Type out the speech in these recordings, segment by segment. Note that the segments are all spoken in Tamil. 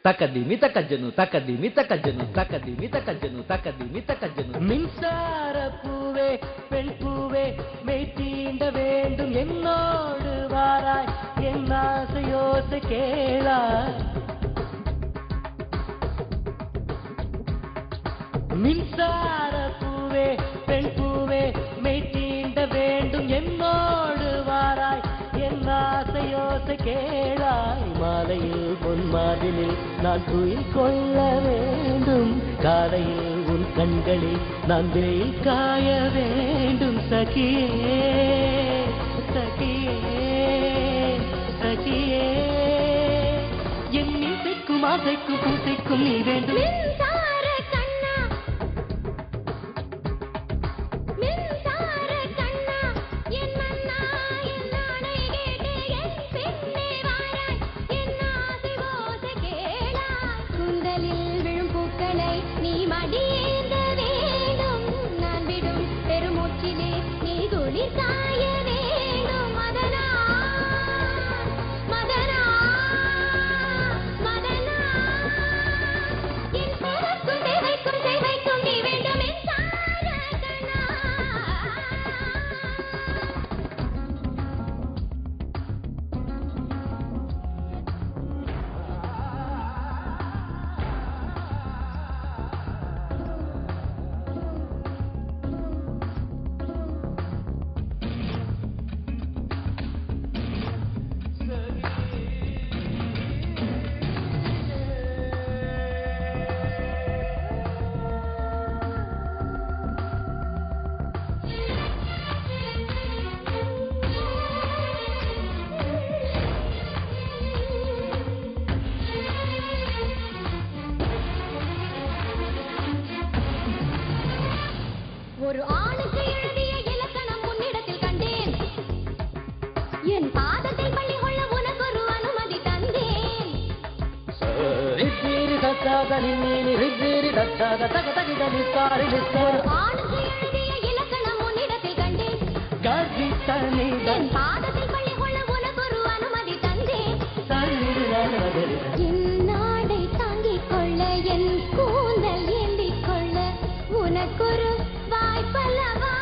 தக்கதிமி தக்கஜனு தக்கதிமி தக்கஜனு தக்கதிமி தக்கஜனு தக்கதிமி தக்கஜனு மின்சார பூவே பெண் பூவே மெய் தீண்ட வேண்டும் என்னோடு வாராய் என் ஆசையோசை கேளாய் மின்சார பூவே பெண் பூவே மெய் தீண்ட வேண்டும் என்னோடு வாராய் என் ஆசையோசை கேளாய் மாலையில் பொன் மாதினில் நான் துயில் கொள்ள வேண்டும் காலையில் உன் கண்களில் நான் வெயில் காய வேண்டும் சகியே சகியே சகியே என் இசைக்கும் ஆசைக்கும் பூசைக்கும் நீ வேண்டும் ஒரு ஆணுக்கு எழுதிய இலக்கணம் உன்னிடத்தில் கண்டேன் என் பாதத்தை பள்ளி கொள்ள உனக்கு ஒரு அனுமதி தந்தேன் ஒரு ஆணுக்கு எழுதிய இலக்கணம் உன்னிடத்தில் கண்டேன் என் பாதத்தை பள்ளி கொள்ள உனக்கு ஒரு அனுமதி தந்தேன் என் நாடை தாங்கிக் கொள்ள என் கூந்தல் ஏந்திக் கொள்ள உனக்கொரு வாய்ப்பல்லவா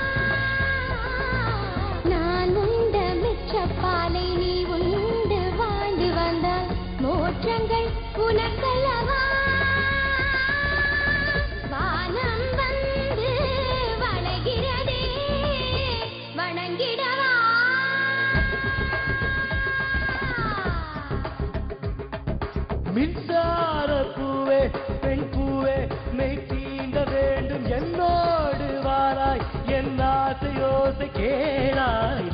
நான் உண்ட மிச்சப்பாலை நீ உண்டு வாழ்ந்து வந்தால் மோற்றங்கள் உனக்கல்லவா வானம் வந்து வளைகிறதே வணங்கிடவா மின்சார பூவே பெண் பூவே மெய் தீண்ட வேண்டும் என்னோடு வாராய் என் ஆசையோசை கேளாய்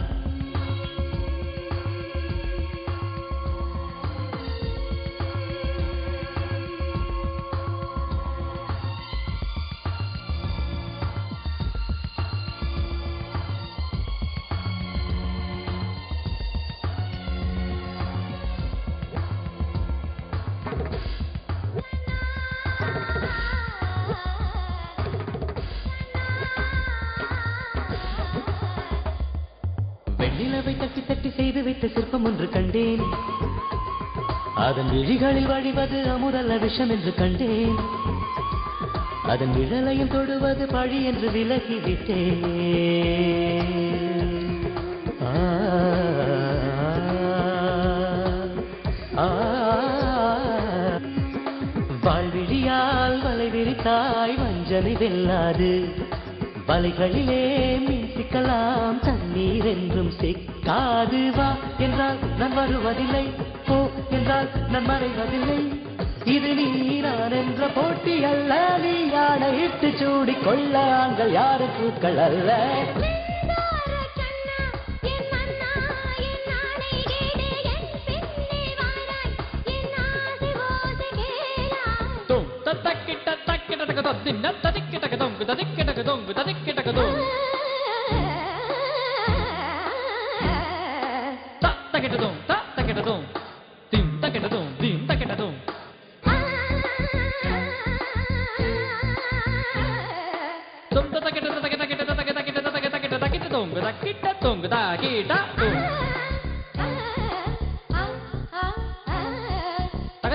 நிலவை தட்டி தட்டி செய்து வைத்த சிற்பம் ஒன்று கண்டேன் அதன் விழிகளில் வழிவது அமுதல்ல விஷம் என்று கண்டேன் அதன் விழலையும் தொடுவது பழி என்று விலகிவிட்டேன் வாழ்விழியால் வலை விரித்தாய் வஞ்சனை வெல்லாது வலைகளிலே மீன் சிக்கலாம் தண்ணீர் என்றும் சிக்காது வா என்றால் நான் வருவதில்லை போ என்றால் நான் மறைவதில்லை இது நீ நான் என்ற போட்டி அல்ல நீ யானையிட்டு சூடி கொள்ள ஆண்கள் யாரு பூக்கள் அல்ல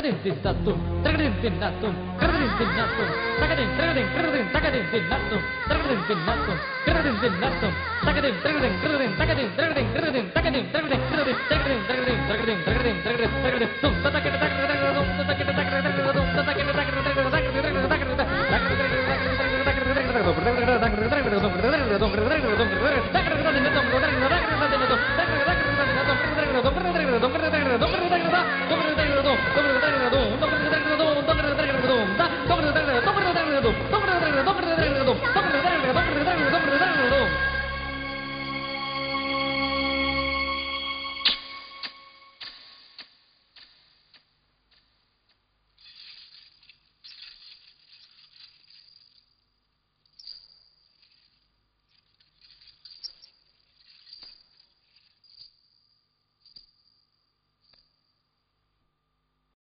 தகதின் தின்னத்தும் தகதின் தின்னத்தும் கரதின் தின்னத்தும் தகதின் தகதின் கரதின் தகதின் தின்னத்தும் தகதின் தின்னத்தும் கரதின் தின்னத்தும் தகதின் தகதின் கரதின் தகதின் தகதின் கரதின் தகதின் தகதின் கரதின் தகதின் தகதின் தகதின் தகதின் தகதின் தும் தகதின் தகதின் தும் தகதின்